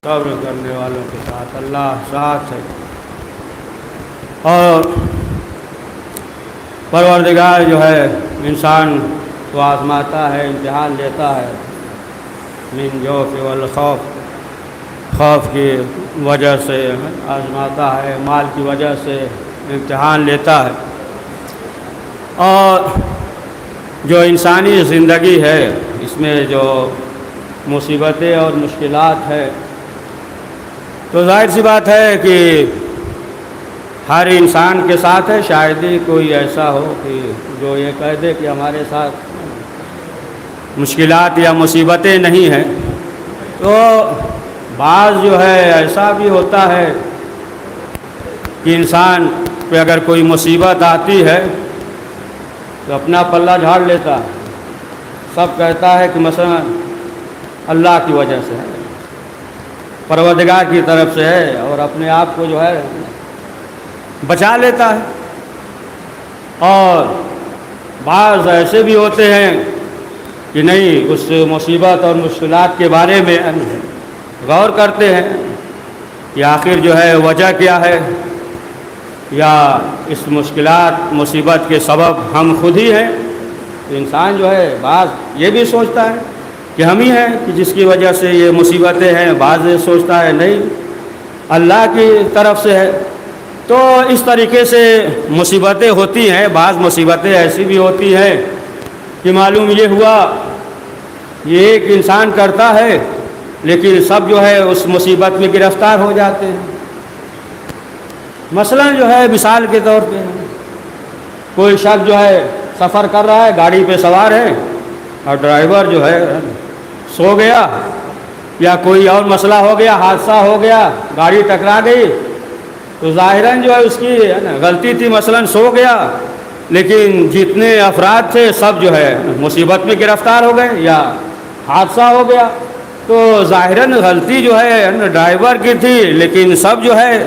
صبر کرنے والوں کے ساتھ اللہ ساتھ ہے. اور پروردگار جو ہے انسان کو آزماتا ہے، امتحان لیتا ہے. من جوف والخوف، خوف کی وجہ سے آزماتا ہے، مال کی وجہ سے امتحان لیتا ہے. اور جو انسانی زندگی ہے اس میں جو مصیبتیں اور مشکلات ہے تو ظاہر سی بات ہے کہ ہر انسان کے ساتھ ہے. شاید ہی کوئی ایسا ہو کہ جو یہ کہہ دے کہ ہمارے ساتھ مشکلات یا مصیبتیں نہیں ہیں. تو بعض جو ہے ایسا بھی ہوتا ہے کہ انسان پہ اگر کوئی مصیبت آتی ہے تو اپنا پلہ جھاڑ لیتا ہے. سب کہتا ہے کہ مثلا اللہ کی وجہ سے ہے، پروردگار کی طرف سے ہے، اور اپنے آپ کو جو ہے بچا لیتا ہے. اور بعض ایسے بھی ہوتے ہیں کہ نہیں، اس مصیبت اور مشکلات کے بارے میں غور کرتے ہیں کہ آخر جو ہے وجہ کیا ہے، یا اس مشکلات مصیبت کے سبب ہم خود ہی ہیں. تو انسان جو ہے بعض یہ بھی سوچتا ہے کہ ہم ہی ہیں کہ جس کی وجہ سے یہ مصیبتیں ہیں. بعض یہ سوچتا ہے نہیں، اللہ کی طرف سے ہے. تو اس طریقے سے مصیبتیں ہوتی ہیں. بعض مصیبتیں ایسی بھی ہوتی ہیں کہ معلوم یہ ہوا یہ ایک انسان کرتا ہے لیکن سب جو ہے اس مصیبت میں گرفتار ہو جاتے ہیں. مثلا جو ہے مثال کے طور پہ کوئی شخص جو ہے سفر کر رہا ہے، گاڑی پہ سوار ہے، اور ڈرائیور جو ہے سو گیا، یا کوئی اور مسئلہ ہو گیا، حادثہ ہو گیا، گاڑی ٹکرا گئی، تو ظاہراً جو ہے اس کی غلطی تھی، مثلا سو گیا، لیکن جتنے افراد تھے سب جو ہے مصیبت میں گرفتار ہو گئے یا حادثہ ہو گیا. تو ظاہراً غلطی جو ہے ڈرائیور کی تھی، لیکن سب جو ہے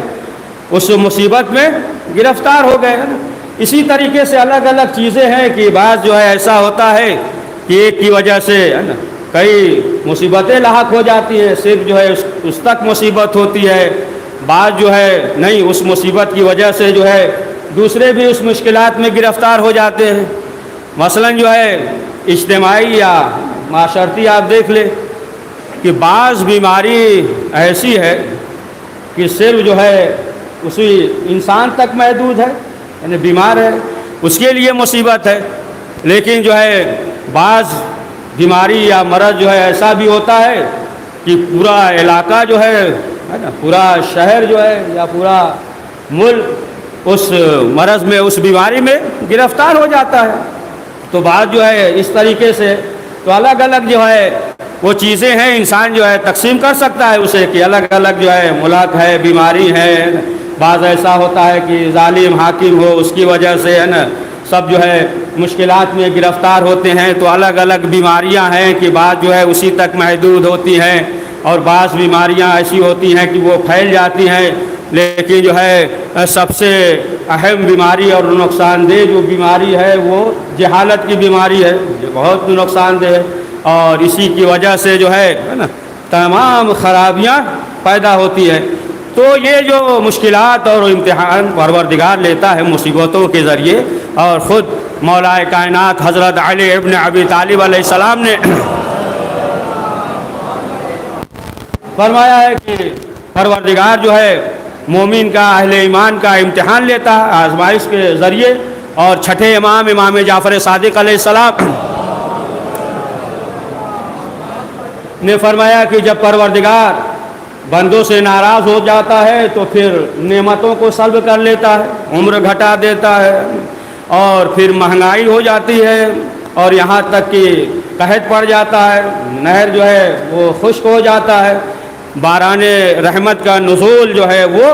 اس مصیبت میں گرفتار ہو گئے. اسی طریقے سے الگ الگ چیزیں ہیں کہ بعض جو ہے ایسا ہوتا ہے کہ ایک کی وجہ سے کئی مصیبتیں لاحق ہو جاتی ہیں، صرف جو ہے اس تک مصیبت ہوتی ہے. بعض جو ہے نہیں، اس مصیبت کی وجہ سے جو ہے دوسرے بھی اس مشکلات میں گرفتار ہو جاتے ہیں. مثلا جو ہے اجتماعی یا معاشرتی آپ دیکھ لیں کہ بعض بیماری ایسی ہے کہ صرف جو ہے اسی انسان تک محدود ہے، یعنی بیمار ہے اس کے لیے مصیبت ہے. لیکن جو ہے بعض بیماری یا مرض جو ہے ایسا بھی ہوتا ہے کہ پورا علاقہ جو ہے نا، پورا شہر جو ہے یا پورا ملک اس مرض میں، اس بیماری میں گرفتار ہو جاتا ہے. تو بعض جو ہے اس طریقے سے تو الگ الگ جو ہے وہ چیزیں ہیں، انسان جو ہے تقسیم کر سکتا ہے اسے کہ الگ الگ جو ہے ملک ہے، بیماری ہے. بعض ایسا ہوتا ہے کہ ظالم حاکم ہو، اس کی وجہ سے ہے نا سب جو ہے مشکلات میں گرفتار ہوتے ہیں. تو الگ الگ بیماریاں ہیں کہ بعض جو ہے اسی تک محدود ہوتی ہیں، اور بعض بیماریاں ایسی ہوتی ہیں کہ وہ پھیل جاتی ہیں. لیکن جو ہے سب سے اہم بیماری اور نقصان دہ جو بیماری ہے وہ جہالت کی بیماری ہے. یہ بہت نقصان دہ ہے، اور اسی کی وجہ سے جو ہے نا تمام خرابیاں پیدا ہوتی ہیں. تو یہ جو مشکلات اور امتحان پروردگار لیتا ہے مصیبتوں کے ذریعے، اور خود مولا کائنات حضرت علی ابن ابی طالب علیہ السلام نے فرمایا ہے کہ پروردگار جو ہے مومن کا، اہل ایمان کا امتحان لیتا ہے آزمائش کے ذریعے. اور چھٹے امام جعفر صادق علیہ السلام نے فرمایا کہ جب پروردگار بندوں سے ناراض ہو جاتا ہے تو پھر نعمتوں کو سلب کر لیتا ہے، عمر گھٹا دیتا ہے، اور پھر مہنگائی ہو جاتی ہے، اور یہاں تک کہ قحط پڑ جاتا ہے، نہر جو ہے وہ خشک ہو جاتا ہے. باران رحمت کا نزول جو ہے وہ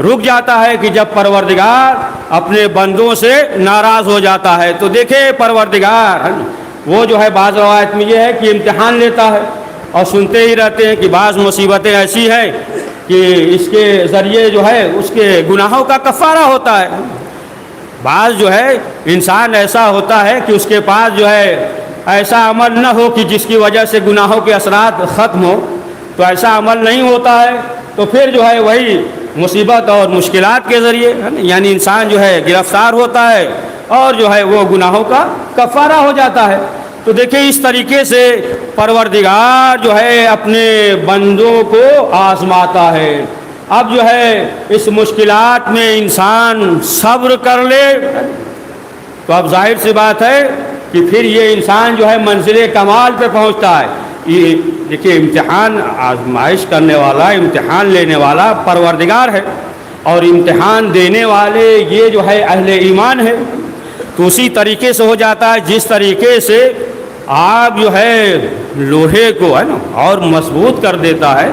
رک جاتا ہے کہ جب پروردگار اپنے بندوں سے ناراض ہو جاتا ہے. تو دیکھیں پروردگار وہ جو ہے بعض روایت میں یہ ہے کہ امتحان لیتا ہے, اور سنتے ہی رہتے ہیں کہ بعض مصیبتیں ایسی ہیں کہ اس کے ذریعے جو ہے اس کے گناہوں کا کفارہ ہوتا ہے. بعض جو ہے انسان ایسا ہوتا ہے کہ اس کے پاس جو ہے ایسا عمل نہ ہو کہ جس کی وجہ سے گناہوں کے اثرات ختم ہو, تو ایسا عمل نہیں ہوتا ہے, تو پھر جو ہے وہی مصیبت اور مشکلات کے ذریعے یعنی انسان جو ہے گرفتار ہوتا ہے اور جو ہے وہ گناہوں کا کفارہ ہو جاتا ہے. تو دیکھیں اس طریقے سے پروردگار جو ہے اپنے بندوں کو آزماتا ہے. اب جو ہے اس مشکلات میں انسان صبر کر لے تو اب ظاہر سی بات ہے کہ پھر یہ انسان جو ہے منزل کمال پہ پہنچتا ہے. یہ دیکھیے امتحان آزمائش کرنے والا, امتحان لینے والا پروردگار ہے, اور امتحان دینے والے یہ جو ہے اہل ایمان ہے. تو اسی طریقے سے ہو جاتا ہے جس طریقے سے آپ جو ہے لوہے کو ہے نا اور مضبوط کر دیتا ہے,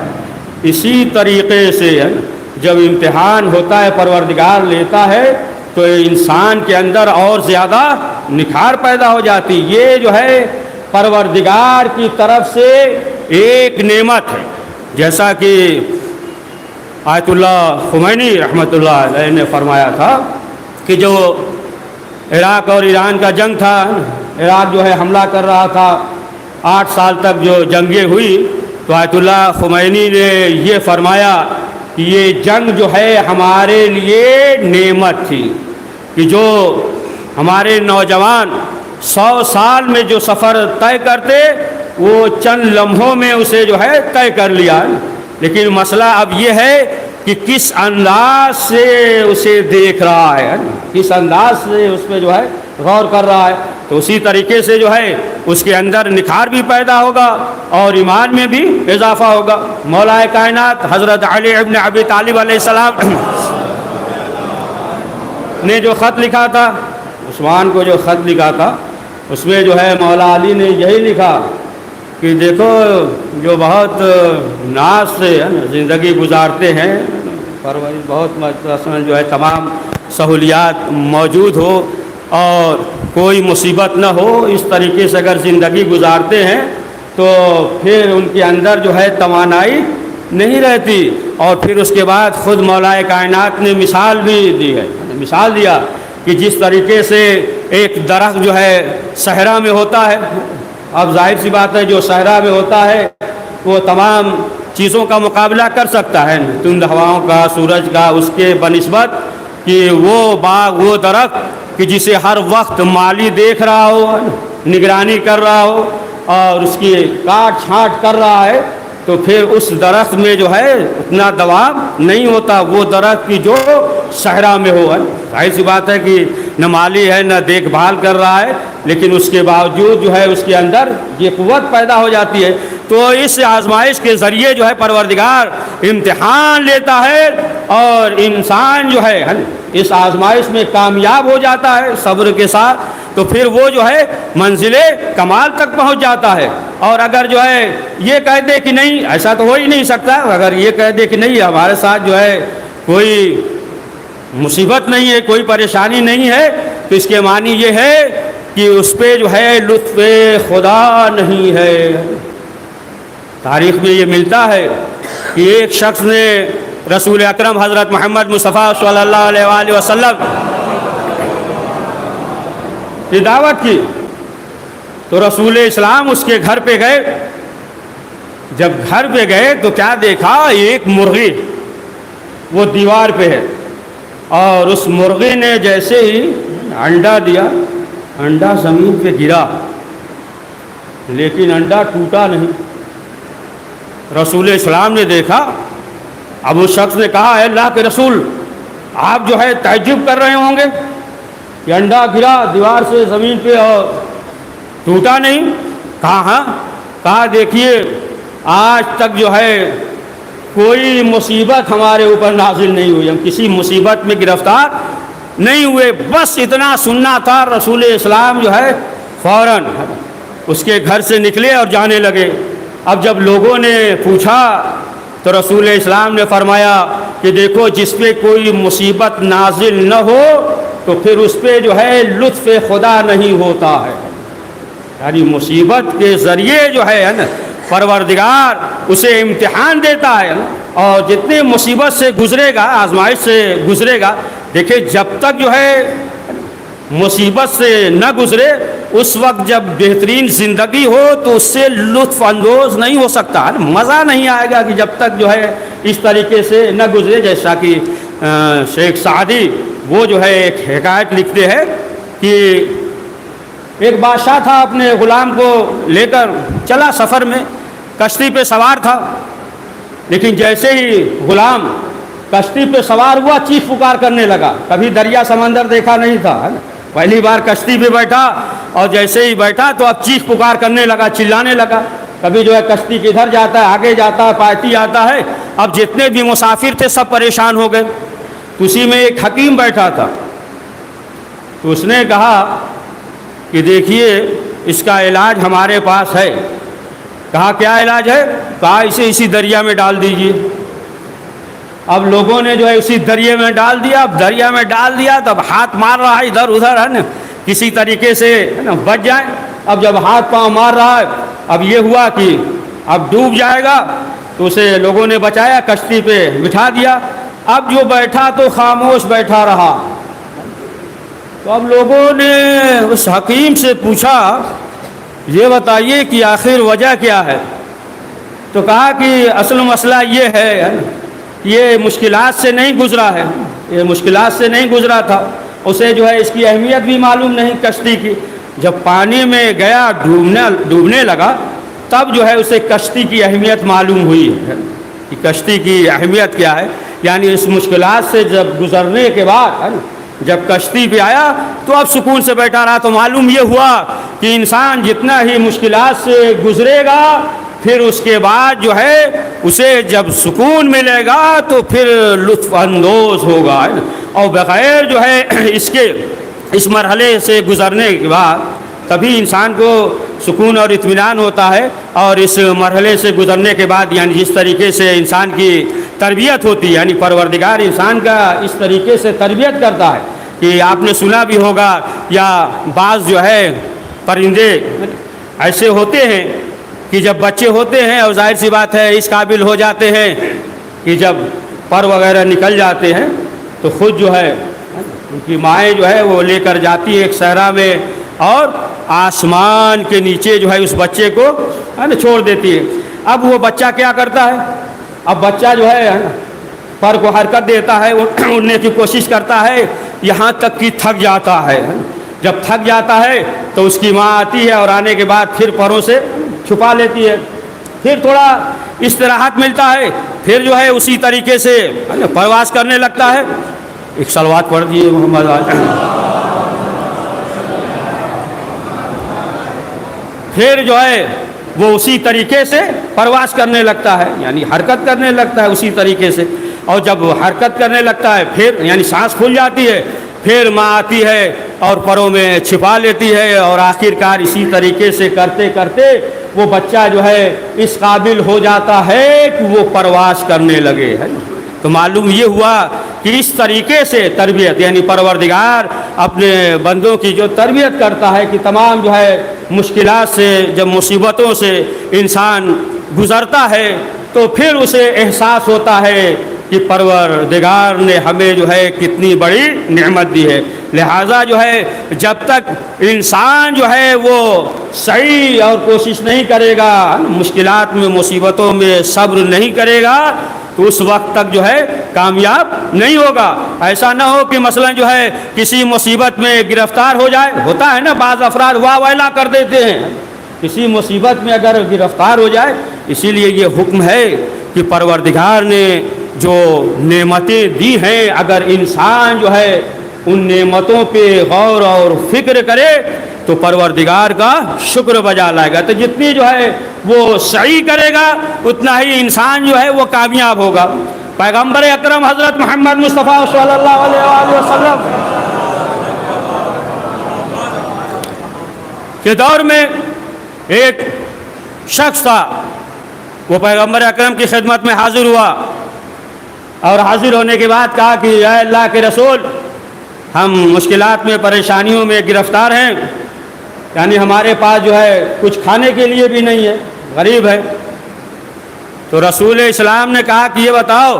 اسی طریقے سے ہے نا جب امتحان ہوتا ہے پروردگار لیتا ہے تو انسان کے اندر اور زیادہ نکھار پیدا ہو جاتی. یہ جو ہے پروردگار کی طرف سے ایک نعمت ہے, جیسا کہ آیت اللہ خمینی رحمۃ اللہ علیہ نے فرمایا تھا کہ جو عراق اور ایران کا جنگ تھا, عراق جو ہے حملہ کر رہا تھا, 8 سال تک جو جنگیں ہوئی, تو آیت اللہ خمینی نے یہ فرمایا کہ یہ جنگ جو ہے ہمارے لیے نعمت تھی کہ جو ہمارے نوجوان 100 سال میں جو سفر طے کرتے وہ چند لمحوں میں اسے جو ہے طے کر لیا. لیکن مسئلہ اب یہ ہے کہ کس انداز سے اسے دیکھ رہا ہے, کس انداز سے اس پہ جو ہے غور کر رہا ہے. تو اسی طریقے سے جو ہے اس کے اندر نکھار بھی پیدا ہوگا اور ایمان میں بھی اضافہ ہوگا. مولا کائنات حضرت علی ابن ابی طالب علیہ السلام نے جو خط لکھا تھا, عثمان کو جو خط لکھا تھا, اس میں جو ہے مولا علی نے یہی لکھا کہ دیکھو جو بہت ناز سے زندگی گزارتے ہیں, پرورش بہت جو ہے تمام سہولیات موجود ہو اور کوئی مصیبت نہ ہو, اس طریقے سے اگر زندگی گزارتے ہیں تو پھر ان کے اندر جو ہے توانائی نہیں رہتی. اور پھر اس کے بعد خود مولا کائنات نے مثال بھی دی ہے, مثال دیا کہ جس طریقے سے ایک درخت جو ہے صحرا میں ہوتا ہے, اب ظاہر سی بات ہے جو صحرا میں ہوتا ہے وہ تمام چیزوں کا مقابلہ کر سکتا ہے, تند ہواؤں کا, سورج کا, اس کے بنسبت کہ وہ باغ وہ درخت کہ جسے ہر وقت مالی دیکھ رہا ہو, نگرانی کر رہا ہو اور اس کی کاٹ چھانٹ کر رہا ہے, تو پھر اس درخت میں جو ہے اتنا دوام نہیں ہوتا وہ درخت کی جو صحرا میں ہو. ظاہر سی بات ہے کہ نہ مالی ہے نہ دیکھ بھال کر رہا ہے, لیکن اس کے باوجود جو ہے اس کے اندر یہ قوت پیدا ہو جاتی ہے. تو اس آزمائش کے ذریعے جو ہے پروردگار امتحان لیتا ہے اور انسان جو ہے اس آزمائش میں کامیاب ہو جاتا ہے صبر کے ساتھ, تو پھر وہ جو ہے منزل کمال تک پہنچ جاتا ہے. اور اگر جو ہے یہ کہہ دے کہ نہیں ایسا تو ہو ہی نہیں سکتا, اگر یہ کہہ دے کہ نہیں ہمارے ساتھ جو ہے کوئی مصیبت نہیں ہے, کوئی پریشانی نہیں ہے, تو اس کے معنی یہ ہے کہ اس پہ جو ہے لطف خدا نہیں ہے. تاریخ میں یہ ملتا ہے کہ ایک شخص نے رسول اکرم حضرت محمد مصطفیٰ صلی اللہ علیہ وآلہ وسلم کی دعوت کی, تو رسول اسلام اس کے گھر پہ گئے. جب گھر پہ گئے تو کیا دیکھا, ایک مرغی وہ دیوار پہ ہے, اور اس مرغی نے جیسے ہی انڈا دیا, انڈا زمین پہ گرا لیکن انڈا ٹوٹا نہیں. رسول اسلام نے دیکھا, اب اس شخص نے کہا اے اللہ کے رسول, آپ جو ہے تعجب کر رہے ہوں گے کہ انڈا گرا دیوار سے زمین پہ اور ٹوٹا نہیں. کہا ہاں, کہا دیکھیے آج تک جو ہے کوئی مصیبت ہمارے اوپر نازل نہیں ہوئی, ہم کسی مصیبت میں گرفتار نہیں ہوئے. بس اتنا سننا تھا. رسول اسلام جو ہے فوراً اس کے گھر سے نکلے اور جانے لگے. اب جب لوگوں نے پوچھا تو رسول اسلام نے فرمایا کہ دیکھو جس پہ کوئی مصیبت نازل نہ ہو تو پھر اس پہ جو ہے لطف خدا نہیں ہوتا ہے. یعنی مصیبت کے ذریعے جو ہے نا پروردگار اسے امتحان دیتا ہے نا. اور جتنے مصیبت سے گزرے گا، آزمائش سے گزرے گا، دیکھیں جب تک جو ہے مصیبت سے نہ گزرے اس وقت جب بہترین زندگی ہو تو اس سے لطف اندوز نہیں ہو سکتا، مزہ نہیں آئے گا کہ جب تک جو ہے اس طریقے سے نہ گزرے. جیسا کہ شیخ سعدی وہ جو ہے ایک حکایت لکھتے ہیں کہ ایک بادشاہ تھا، اپنے غلام کو لے کر چلا سفر میں، کشتی پہ سوار تھا، لیکن جیسے ہی غلام کشتی پہ سوار ہوا چیخ پکار کرنے لگا. کبھی دریا سمندر دیکھا نہیں تھا، پہلی بار کشتی پہ بیٹھا اور جیسے ہی بیٹھا تو اب چیخ پکار کرنے لگا، چلانے لگا. کبھی جو ہے کشتی کدھر جاتا ہے، آگے جاتا ہے، پاتی آتا ہے. اب جتنے بھی مسافر تھے سب پریشان ہو گئے. اسی میں ایک حکیم بیٹھا تھا، تو اس نے کہا کہ دیکھیے اس کا علاج ہمارے پاس ہے. کہا کیا علاج ہے؟ کہا اسے اسی دریا میں ڈال دیجیے. اب لوگوں نے جو ہے اسی دریا میں ڈال دیا. اب دریا میں ڈال دیا تو اب ہاتھ مار رہا ہے ادھر ادھر، ہے نا، کسی طریقے سے ہے نا بچ جائیں. اب جب ہاتھ پاؤں مار رہا ہے اب یہ ہوا کہ اب ڈوب جائے گا، تو اسے لوگوں نے بچایا، کشتی پہ بٹھا دیا. اب جو بیٹھا تو خاموش بیٹھا رہا. تو اب لوگوں نے اس حکیم سے پوچھا یہ بتائیے کہ آخر وجہ کیا ہے؟ تو کہا کہ اصل مسئلہ یہ ہے یہ مشکلات سے نہیں گزرا ہے، یہ مشکلات سے نہیں گزرا تھا. اسے جو ہے اس کی اہمیت بھی معلوم نہیں کشتی کی. جب پانی میں گیا ڈوبنے لگا تب جو ہے اسے کشتی کی اہمیت معلوم ہوئی ہے کہ کشتی کی اہمیت کیا ہے. یعنی اس مشکلات سے جب گزرنے کے بعد جب کشتی پہ آیا تو اب سکون سے بیٹھا رہا. تو معلوم یہ ہوا کہ انسان جتنا ہی مشکلات سے گزرے گا پھر اس کے بعد جو ہے اسے جب سکون ملے گا تو پھر لطف اندوز ہوگا. اور بغیر جو ہے اس مرحلے سے گزرنے کے بعد تبھی انسان کو سکون اور اطمینان ہوتا ہے. اور اس مرحلے سے گزرنے کے بعد یعنی جس طریقے سے انسان کی تربیت ہوتی ہے، یعنی پروردگار انسان کا اس طریقے سے تربیت کرتا ہے کہ آپ نے سنا بھی ہوگا یا بعض جو ہے پرندے ایسے ہوتے ہیں کہ جب بچے ہوتے ہیں اور ظاہر سی بات ہے اس قابل ہو جاتے ہیں کہ جب پر وغیرہ نکل جاتے ہیں تو خود جو ہے ان کی مائیں جو ہے وہ لے کر جاتی ہے ایک صحرا میں اور آسمان کے نیچے جو ہے اس بچے کو چھوڑ دیتی ہے. اب وہ بچہ کیا کرتا ہے؟ اب بچہ جو ہے پر کو حرکت دیتا ہے، اڑنے کی کوشش کرتا ہے، یہاں تک کہ تھک جاتا ہے. جب تھک جاتا ہے تو اس کی ماں آتی ہے اور آنے کے بعد پھر پروں سے چھپا لیتی ہے. پھر تھوڑا استراحت ملتا ہے، پھر جو ہے اسی طریقے سے پرواز کرنے لگتا ہے. ایک صلوات پڑھ دیے محمد. پھر جو ہے وہ اسی طریقے سے پرواز کرنے لگتا ہے، یعنی حرکت کرنے لگتا ہے اسی طریقے سے. اور جب حرکت کرنے لگتا ہے پھر یعنی سانس کھل جاتی ہے، پھر ماں آتی ہے اور پروں میں چھپا لیتی ہے. اور آخر کار اسی طریقے سے کرتے کرتے وہ بچہ جو ہے اس قابل ہو جاتا ہے کہ وہ پرواز کرنے لگے. تو معلوم یہ ہوا کہ اس طریقے سے تربیت یعنی پروردگار اپنے بندوں کی جو تربیت کرتا ہے کہ تمام جو ہے مشکلات سے جب مصیبتوں سے انسان گزرتا ہے تو پھر اسے احساس ہوتا ہے کہ پروردگار نے ہمیں جو ہے کتنی بڑی نعمت دی ہے. لہٰذا جو ہے جب تک انسان جو ہے وہ صحیح اور کوشش نہیں کرے گا، مشکلات میں مصیبتوں میں صبر نہیں کرے گا تو اس وقت تک جو ہے کامیاب نہیں ہوگا. ایسا نہ ہو کہ مثلا جو ہے کسی مصیبت میں گرفتار ہو جائے. ہوتا ہے نا بعض افراد واہ ویلا کر دیتے ہیں کسی مصیبت میں اگر گرفتار ہو جائے. اسی لیے یہ حکم ہے کہ پروردگار نے جو نعمتیں دی ہیں اگر انسان جو ہے ان نعمتوں پہ غور اور فکر کرے تو پروردگار کا شکر بجا لائے گا. تو جتنی جو ہے وہ سعی کرے گا اتنا ہی انسان جو ہے وہ کامیاب ہوگا. پیغمبر اکرم حضرت محمد مصطفیٰ صلی اللہ علیہ وآلہ وسلم کے دور میں ایک شخص تھا وہ پیغمبر اکرم کی خدمت میں حاضر ہوا اور حاضر ہونے کے بعد کہا کہ اے اللہ کے رسول، ہم مشکلات میں، پریشانیوں میں گرفتار ہیں، یعنی ہمارے پاس جو ہے کچھ کھانے کے لیے بھی نہیں ہے، غریب ہے۔ تو رسول اسلام نے کہا کہ یہ بتاؤ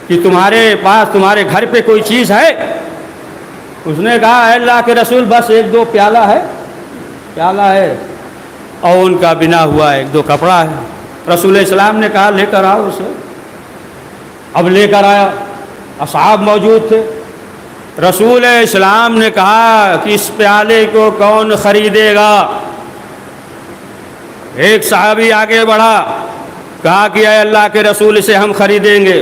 کہ تمہارے پاس، تمہارے گھر پہ کوئی چیز ہے؟ اس نے کہا اے اللہ کے رسول بس ایک دو پیالہ ہے اور ان کا بنا ہوا ایک دو کپڑا ہے۔ رسول اسلام نے کہا لے کر آؤ اسے۔ اب لے کر آیا، اصحاب موجود تھے۔ رسول اسلام نے کہا کہ اس پیالے کو کون خریدے گا؟ ایک صحابی آگے بڑھا، کہا کہ اے اللہ کے رسول اسے ہم خریدیں گے۔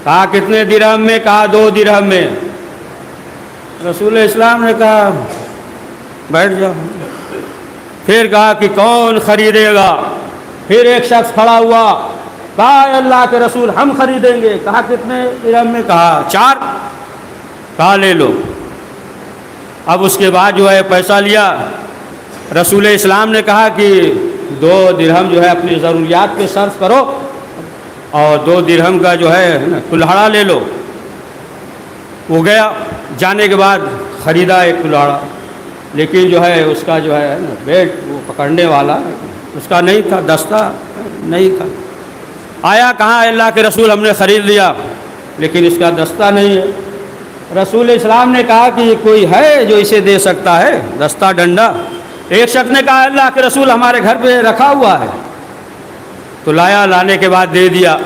کہا کتنے درہم میں؟ کہا 2 درہم میں۔ رسول اسلام نے کہا بیٹھ جاؤ۔ پھر کہا کہ کون خریدے گا؟ پھر ایک شخص کھڑا ہوا، کہا اے اللہ کے رسول ہم خریدیں گے۔ کہا کتنے درہم میں؟ کہا 4۔ کہا لے لو۔ اب اس کے بعد جو ہے پیسہ لیا۔ رسول اسلام نے کہا کہ 2 درہم جو ہے اپنی ضروریات پہ صرف کرو اور 2 درہم کا جو ہے کلہاڑا لے لو۔ وہ گیا، جانے کے بعد خریدا ایک کلہاڑا، لیکن جو ہے اس کا جو ہے بیٹ وہ پکڑنے والا اس کا نہیں تھا، دستہ نہیں تھا۔ آیا، کہاں اللہ کے رسول ہم نے خرید لیا لیکن اس کا دستہ نہیں ہے۔ رسول اسلام نے کہا کہ کوئی ہے جو اسے دے سکتا ہے دستہ ڈنڈا؟ ایک شخص نے کہا اللہ کے رسول ہمارے گھر پہ رکھا ہوا ہے۔ تو لایا، لانے کے بعد دے دیا۔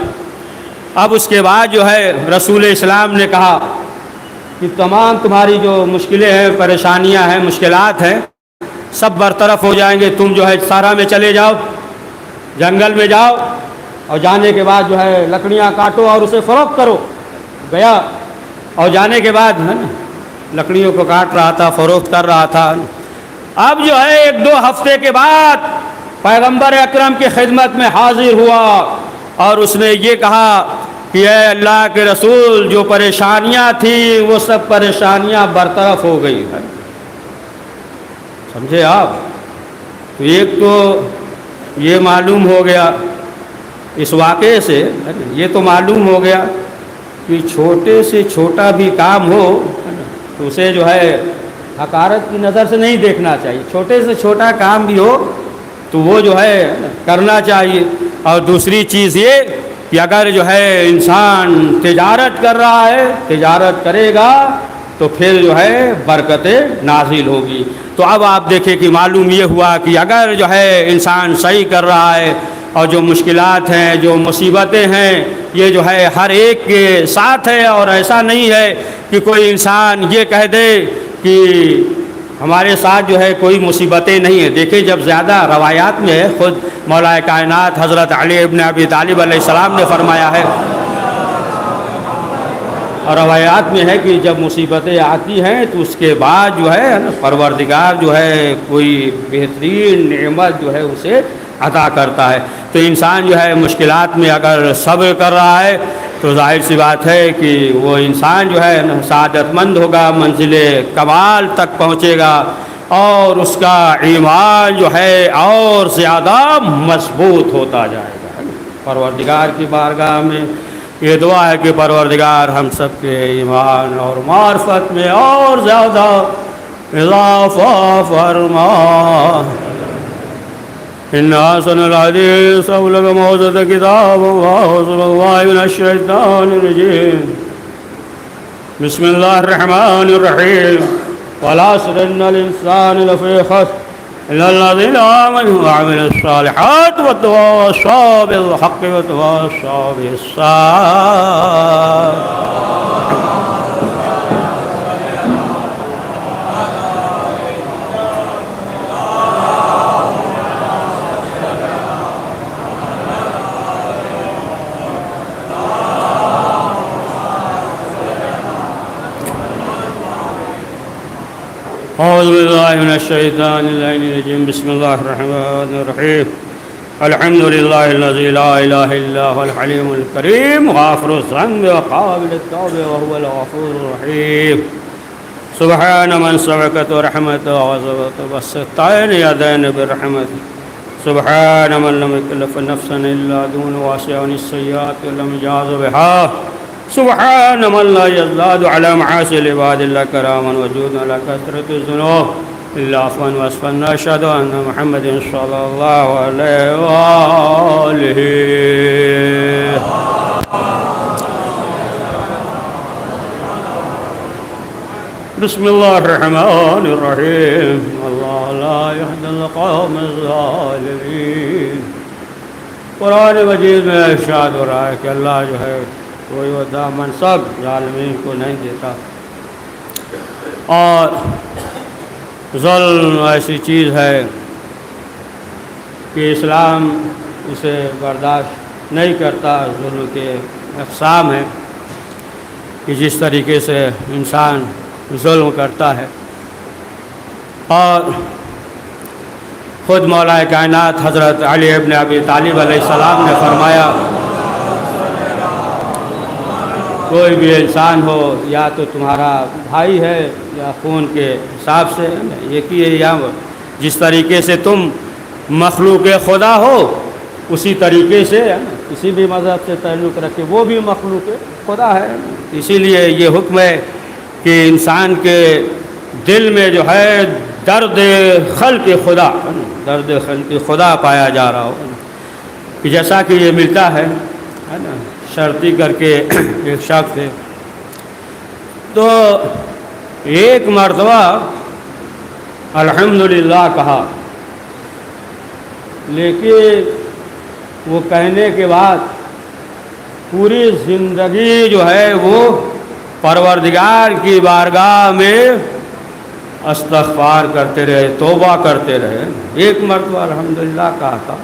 اب اس کے بعد جو ہے رسول اسلام نے کہا کہ تمام تمہاری جو مشکلیں ہیں، پریشانیاں ہیں، مشکلات ہیں، سب برطرف ہو جائیں گے۔ تم جو ہے صحرا میں چلے جاؤ، جنگل میں جاؤ اور جانے کے بعد جو ہے لکڑیاں کاٹو اور اسے فروخت کرو۔ گیا اور جانے کے بعد لکڑیوں کو کاٹ رہا تھا، فروخت کر رہا تھا۔ اب جو ہے 1-2 ہفتے کے بعد پیغمبر اکرم کی خدمت میں حاضر ہوا اور اس نے یہ کہا کہ اے اللہ کے رسول جو پریشانیاں تھیں وہ سب پریشانیاں برطرف ہو گئی ہیں۔ سمجھے آپ؟ تو ایک تو یہ معلوم ہو گیا اس واقعے سے، یہ تو معلوم ہو گیا کہ چھوٹے سے چھوٹا بھی کام ہو تو اسے جو ہے حقارت کی نظر سے نہیں دیکھنا چاہیے۔ چھوٹے سے چھوٹا کام بھی ہو تو وہ جو ہے کرنا چاہیے۔ اور دوسری چیز یہ کہ اگر جو ہے انسان تجارت کر رہا ہے، تجارت کرے گا تو پھر جو ہے برکتیں نازل ہوگی۔ تو اب آپ دیکھیں کہ معلوم یہ ہوا کہ اگر جو ہے انسان صحیح کر رہا ہے اور جو مشکلات ہیں، جو مصیبتیں ہیں، یہ جو ہے ہر ایک کے ساتھ ہے، اور ایسا نہیں ہے کہ کوئی انسان یہ کہہ دے کہ ہمارے ساتھ جو ہے کوئی مصیبتیں نہیں ہیں۔ دیکھیں جب زیادہ روایات میں ہے، خود مولا کائنات حضرت علی ابن ابی طالب علیہ السلام نے فرمایا ہے، اور روایات میں ہے کہ جب مصیبتیں آتی ہیں تو اس کے بعد جو ہے پروردگار جو ہے کوئی بہترین نعمت جو ہے اسے عطا کرتا ہے۔ تو انسان جو ہے مشکلات میں اگر صبر کر رہا ہے تو ظاہر سی بات ہے کہ وہ انسان جو ہے سعادت مند ہوگا، منزل کمال تک پہنچے گا اور اس کا ایمان جو ہے اور زیادہ مضبوط ہوتا جائے گا۔ پروردگار کی بارگاہ میں یہ دعا ہے کہ پروردگار ہم سب کے ایمان اور معرفت میں اور زیادہ اضافہ فرما۔ إن أحسن الحديث أبلغ موعظة كتاب الله صلى الله من الشيطان الرجيم بسم الله الرحمن الرحيم والعصر إن الإنسان لفي خسر إلا الذين آمنوا وعملوا الصالحات وتواصوا بالحق وتواصوا بالصبر۔ أعوذ بالله من الشيطان الرجيم بسم الله الرحمن الرحيم الحمد لله الذي لا إله إلا هو الحليم الكريم غافر الذنب وقابل التوب وهو الغفور الرحيم سبحان من سبقت رحمته وسبقت والستين يدين برحمته سبحان من لم يكلف نفسا إلا دون واسع السيئات ولم يجاز بها سبحان من لا يزداد على معاصي العباد إلا كراما وجودا على كثرة الذنوب إلا عفوا وأسفا أشهد أن محمد صلى الله عليه وآله بسم الله الرحمن الرحيم الله لا يهدي القوم الظالمين قرآن مجید میں ارشاد ہو رہا ہے کہ اللہ جو ہے کوئی عہدہ منصب ظالمین کو نہیں دیتا، اور ظلم ایسی چیز ہے کہ اسلام اسے برداشت نہیں کرتا۔ ظلم کے اقسام ہیں کہ جس طریقے سے انسان ظلم کرتا ہے، اور خود مولا کائنات حضرت علی ابن ابی طالب علیہ السلام نے فرمایا کوئی بھی انسان ہو یا تو تمہارا بھائی ہے یا خون کے حساب سے ایک ہی ہے، یا جس طریقے سے تم مخلوق خدا ہو اسی طریقے سے کسی بھی مذہب سے تعلق رکھے وہ بھی مخلوق خدا ہے۔ اسی لیے یہ حکم ہے کہ انسان کے دل میں جو ہے درد خلق خدا، درد خلق خدا پایا جا رہا ہو، کہ جیسا کہ یہ ملتا ہے نا شرطی کر کے ایک شخص ہے، تو ایک مرتبہ الحمدللہ کہا، لیکن وہ کہنے کے بعد پوری زندگی جو ہے وہ پروردگار کی بارگاہ میں استغفار کرتے رہے، توبہ کرتے رہے۔ ایک مرتبہ الحمدللہ کہا تھا،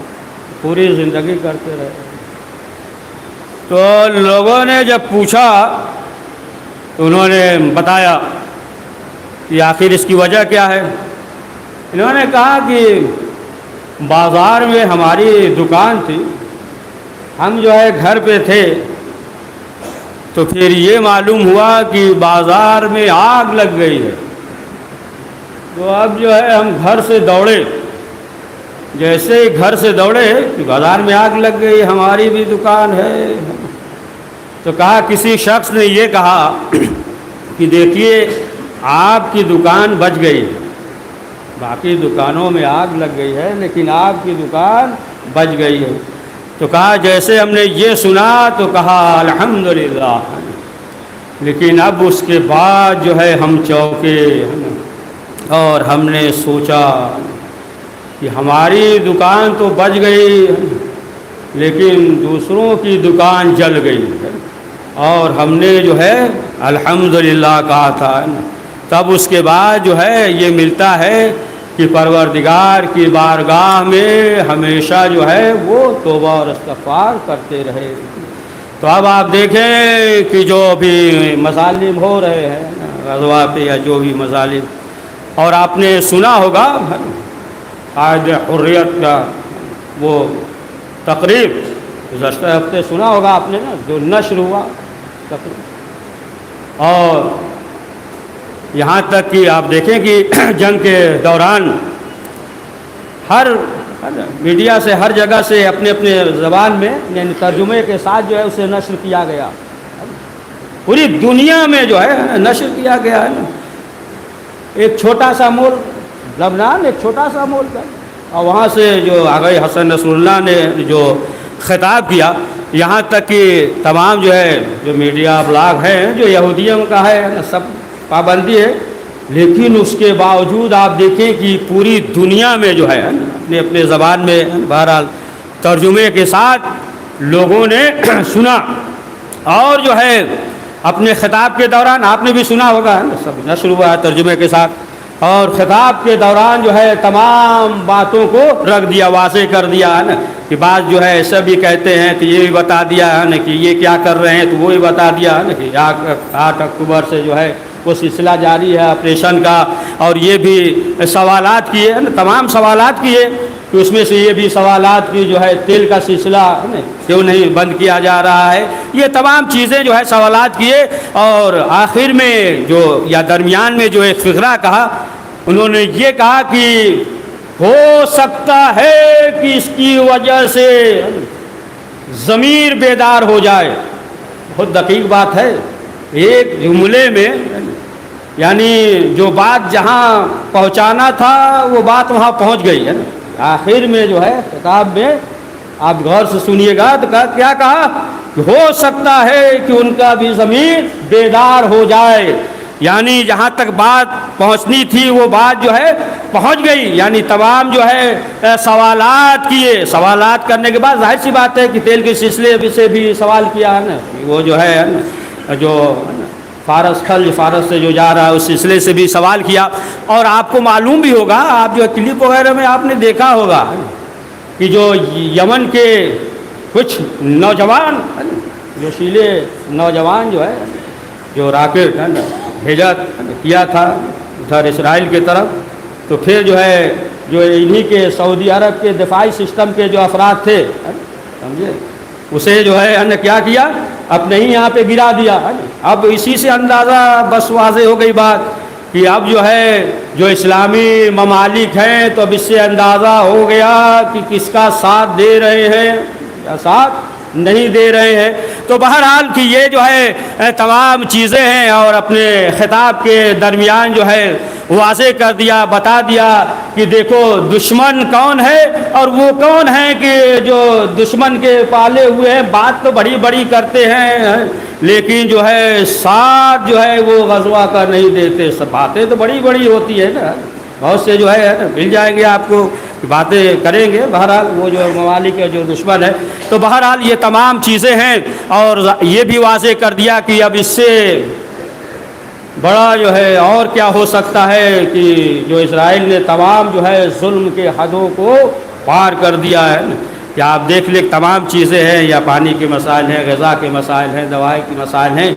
پوری زندگی کرتے رہے۔ تو لوگوں نے جب پوچھا تو انہوں نے بتایا کہ آخر اس کی وجہ کیا ہے۔ انہوں نے کہا کہ بازار میں ہماری دکان تھی، ہم جو ہے گھر پہ تھے، تو پھر یہ معلوم ہوا کہ بازار میں آگ لگ گئی ہے، تو اب جو ہے ہم گھر سے دوڑے، جیسے ہی گھر سے دوڑے کہ بازار میں آگ لگ گئی، ہماری بھی دکان ہے۔ تو کہا کسی شخص نے یہ کہا کہ دیکھیے آپ کی دکان بچ گئی ہے، باقی دکانوں میں آگ لگ گئی ہے لیکن آپ کی دکان بچ گئی ہے۔ تو کہا جیسے ہم نے یہ سنا تو کہا الحمدللہ، لیکن اب اس کے بعد جو ہے ہم چونکے اور ہم نے سوچا کہ ہماری دکان تو بچ گئی لیکن دوسروں کی دکان جل گئی ہے، اور ہم نے جو ہے الحمدللہ کہا تھا۔ تب اس کے بعد جو ہے یہ ملتا ہے کہ پروردگار کی بارگاہ میں ہمیشہ جو ہے وہ توبہ اور استغفار کرتے رہے۔ تو اب آپ دیکھیں کہ جو بھی مظالم ہو رہے ہیں غزوہ پہ یا جو بھی مظالم، اور آپ نے سنا ہوگا قائد حریت کا وہ تقریب گزشتہ ہفتے سنا ہوگا آپ نے نا، جو نشر ہوا تقریب، اور یہاں تک کہ آپ دیکھیں کہ جنگ کے دوران ہر میڈیا سے ہر جگہ سے اپنے اپنے زبان میں یعنی ترجمے کے ساتھ جو ہے اسے نشر کیا گیا، پوری دنیا میں جو ہے نشر کیا گیا ہے نا۔ ایک چھوٹا سا ملک لبنان، ایک چھوٹا سا ملک ہے، اور وہاں سے جو آغائی حسن نصر اللہ نے جو خطاب کیا، یہاں تک کہ تمام جو ہے جو میڈیا بلاگ ہیں جو یہودیوں کا ہے سب پابندی ہے، لیکن اس کے باوجود آپ دیکھیں کہ پوری دنیا میں جو ہے اپنے اپنے زبان میں بہرحال ترجمے کے ساتھ لوگوں نے سنا، اور جو ہے اپنے خطاب کے دوران آپ نے بھی سنا ہوگا سب نشر ہوا ہے ترجمے کے ساتھ، اور خطاب کے دوران جو ہے تمام باتوں کو رکھ دیا، واضح کر دیا ہے نا، کہ بعض جو ہے ایسا بھی کہتے ہیں کہ یہ بھی بتا دیا ہے نا کہ یہ کیا کر رہے ہیں، تو وہ بھی بتا دیا ہے نا کہ 8 اکتوبر سے جو ہے وہ سلسلہ جاری ہے آپریشن کا، اور یہ بھی سوالات کیے نا، تمام سوالات کیے، کہ اس میں سے یہ بھی سوالات کی جو ہے تیل کا سلسلہ کیوں نہیں بند کیا جا رہا ہے، یہ تمام چیزیں جو ہے سوالات کیے، اور آخر میں جو یا درمیان میں جو ایک فقرہ کہا، انہوں نے یہ کہا کہ ہو سکتا ہے کہ اس کی وجہ سے ضمیر بیدار ہو جائے. بہت دقیق بات ہے. ایک جملے میں یعنی جو بات جہاں پہنچانا تھا وہ بات وہاں پہنچ گئی ہے نا. آخر میں جو ہے کتاب میں آپ غور سے سنیے گا تو کیا کہا کہ ہو سکتا ہے کہ ان کا بھی ضمیر بیدار ہو جائے. یعنی جہاں تک بات پہنچنی تھی وہ بات جو ہے پہنچ گئی. یعنی تمام جو ہے سوالات کیے. سوالات کرنے کے بعد ظاہر سی بات ہے کہ تیل کے سلسلے سے بھی سوال کیا ہے نا. وہ جو ہے جو فارس سے جو جا رہا ہے اس سلسلے سے بھی سوال کیا. اور آپ کو معلوم بھی ہوگا, آپ جو کلپ وغیرہ میں آپ نے دیکھا ہوگا کہ جو یمن کے کچھ نوجوان جوشیلے نوجوان جو ہے جو راکٹ بھیجا کیا تھا ادھر اسرائیل کی طرف, تو پھر جو ہے جو انہی کے سعودی عرب کے دفاعی سسٹم کے جو افراد تھے سمجھے اسے جو ہے کیا کیا اپنے ہی یہاں پہ گرا دیا. اب اسی سے اندازہ بس واضح ہو گئی بات کہ اب جو ہے جو اسلامی ممالک ہیں تو اب اس سے اندازہ ہو گیا کہ کس کا ساتھ دے رہے ہیں یا ساتھ نہیں دے رہے ہیں. تو بہرحال کہ یہ جو ہے تمام چیزیں ہیں اور اپنے خطاب کے درمیان جو ہے واضح کر دیا, بتا دیا کہ دیکھو دشمن کون ہے اور وہ کون ہے کہ جو دشمن کے پالے ہوئے ہیں. بات تو بڑی بڑی کرتے ہیں لیکن جو ہے ساتھ جو ہے وہ غزوہ کر نہیں دیتے. سب باتیں تو بڑی بڑی ہوتی ہے نا, بہت سے جو ہے مل جائیں گے آپ کو باتیں کریں گے. بہرحال وہ جو ممالک جو دشمن ہے تو بہرحال یہ تمام چیزیں ہیں. اور یہ بھی واضح کر دیا کہ اب اس سے بڑا جو ہے اور کیا ہو سکتا ہے کہ جو اسرائیل نے تمام جو ہے ظلم کے حدوں کو پار کر دیا ہے کہ آپ دیکھ لیں تمام چیزیں ہیں, یا پانی کے مسائل ہیں, غذا کے مسائل ہیں, دوائی کے مسائل ہیں,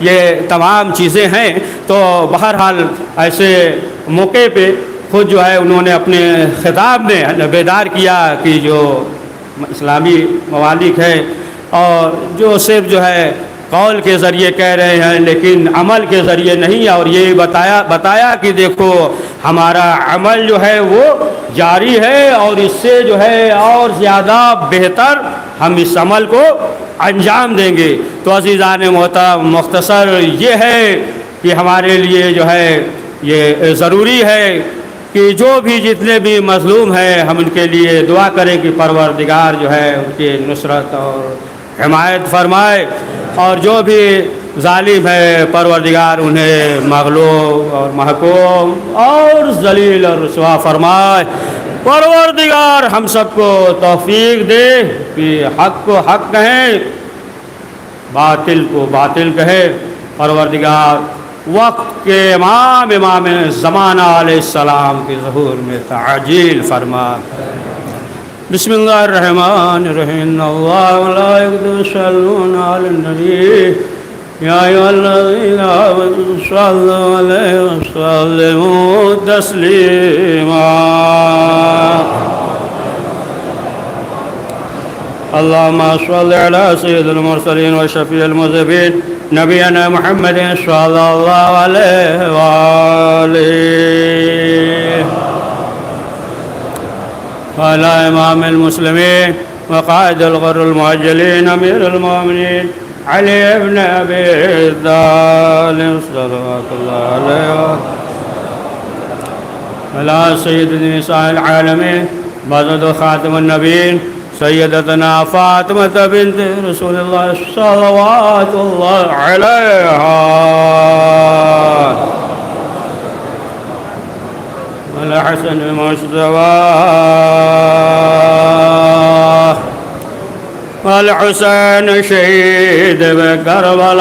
یہ تمام چیزیں ہیں. تو بہرحال ایسے موقع پہ خود جو ہے انہوں نے اپنے خطاب میں بیدار کیا کہ جو اسلامی ممالک ہیں اور جو صرف جو ہے قول کے ذریعے کہہ رہے ہیں لیکن عمل کے ذریعے نہیں, اور یہ بتایا کہ دیکھو ہمارا عمل جو ہے وہ جاری ہے اور اس سے جو ہے اور زیادہ بہتر ہم اس عمل کو انجام دیں گے. تو عزیزان محترم مختصر یہ ہے کہ ہمارے لیے جو ہے یہ ضروری ہے کہ جو بھی جتنے بھی مظلوم ہیں ہم ان کے لیے دعا کریں کہ پروردگار جو ہے ان کی نصرت اور حمایت فرمائے, اور جو بھی ظالم ہے پروردگار انہیں مغلوب اور محکوم اور ذلیل اور رسوا فرمائے. پروردگار ہم سب کو توفیق دے کہ حق کو حق کہیں, باطل کو باطل کہے. پروردگار وقت کے امام زمانہ علیہ السلام کے ظہور میں تعجیل فرما. بسم اللہ الرحمن الرحیم. اللہ ملائکۃ یصلون علی النبی یا ایھا الذین آمنوا صلوا علیہ وسلموا تسلیما. اللهم صل على سيد المرسلين وشفيع المذنبين نبينا محمد صلى الله عليه وآله وعلى إمام المسلمين وقائد الغر المعجلين أمير المؤمنين علي بن أبي طالب صلوات الله عليه وعلى سيد نساء العالمين بعد خاتم النبيين سيدتنا فاطمة بنت رسول الله صلوات الله عليها والحسن المجتبى والحسين شهيد بكربلاء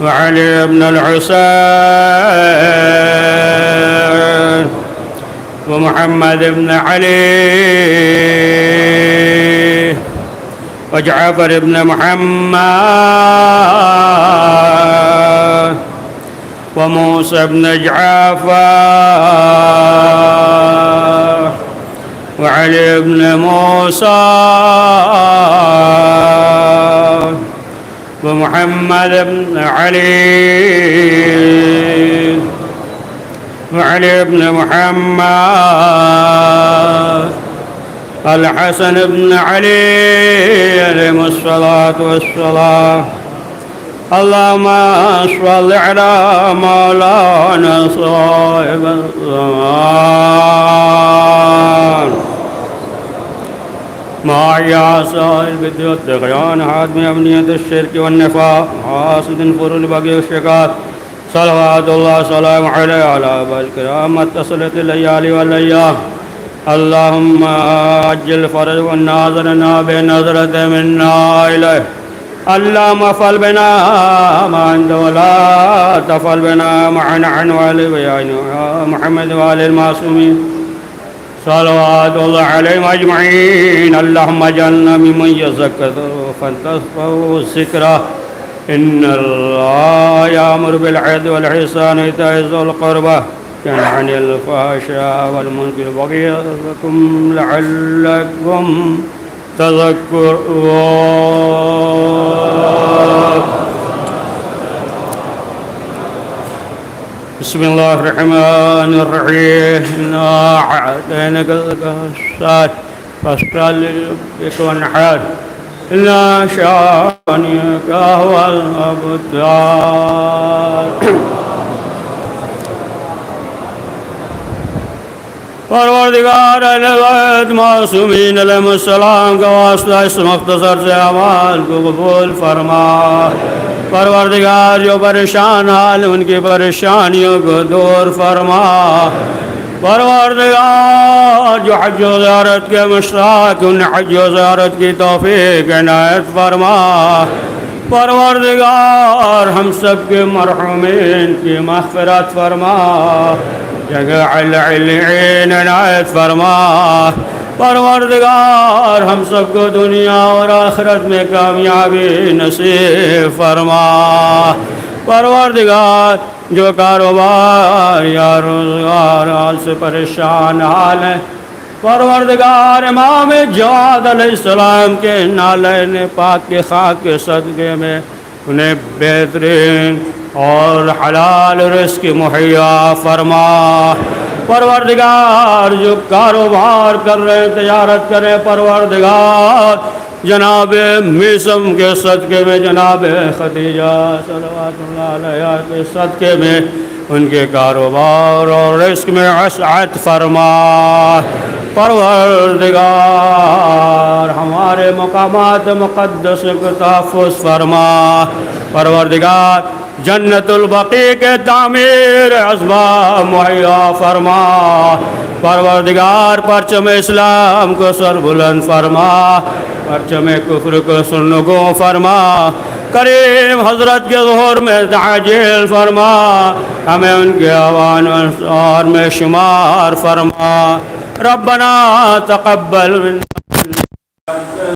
وعلي بن الحسين ومحمد بن علي وجعفر بن محمد وموسى بن جعفر وعلي بن موسى ومحمد بن علي وعلي بن محمد الحسن بن علي عليهم الصلاة والسلام. اللهم صل على مولانا صاحب الزمان معيا صاحب الدين والطغيان حاتم أمنية الشرك والنفاق حاسد فر البغي والشقاق صلوات الله وسلامه عليه وعلى آبائه الكرام اتصلت الليالي والأيام. اللهم أجل فرج والناظرنا بنظرة منا إليه. اللهم افعل بنا ما عنده ولا تفعل بنا معنا عن والي محمد وآل المعصومين صلوات الله عليهم أجمعين. اللهم اجعلنا ممن يذكر فانتصفه الذكرى. إن الله يأمر بالعدل والإحسان وإيتاء ذي القربى ينهى عن الفحشاء والمنكر والبغي يعظكم لعلكم تذكرون. بسم الله الرحمن الرحيم. إنا أعطيناك الكوثر فاصل لربك وانحر إن شانئك هو الأبتر. پروردگار الغیب معصومین علیہ السلام کا واسطہ اس مختصر سے اعمال کو قبول فرما. پروردگار جو پریشان حال ان کی پریشانیوں کو دور فرما. پروردگار جو حج و زیارت کے مشتاق ان حج و زیارت کی توفیق عنایت فرما. پروردگار ہم سب کے مرحومین کی مغفرت فرما. جگہ العلین عنایت فرما. پروردگار ہم سب کو دنیا اور آخرت میں کامیابی نصیب فرما. پروردگار جو کاروبار یا روزگار حال سے پریشان حال ہے پروردگار امام جواد علیہ السلام کے نالین پاک کے خاک کے صدقے میں انہیں بہترین اور حلال رزق مہیا فرما. پروردگار جو کاروبار کر رہے تجارت کرے پروردگار جناب میسم کے صدقے میں جناب خدیجہ صلوات اللہ علیہ کے صدقے میں ان کے کاروبار اور رزق میں وسعت فرما. پروردگار ہمارے مقامات مقدس کو تحفظ فرما. پروردگار جنت البقیع کے تعمیر اسباب مہیا فرما. پروردگار پرچم اسلام کو سر بلند فرما. پرچم کفر کو سرنگو فرما. کریم حضرت کے ظہور میں تعجیل فرما. ہمیں ان کے اوان و انصار میں شمار فرما. ربنا تقبل منا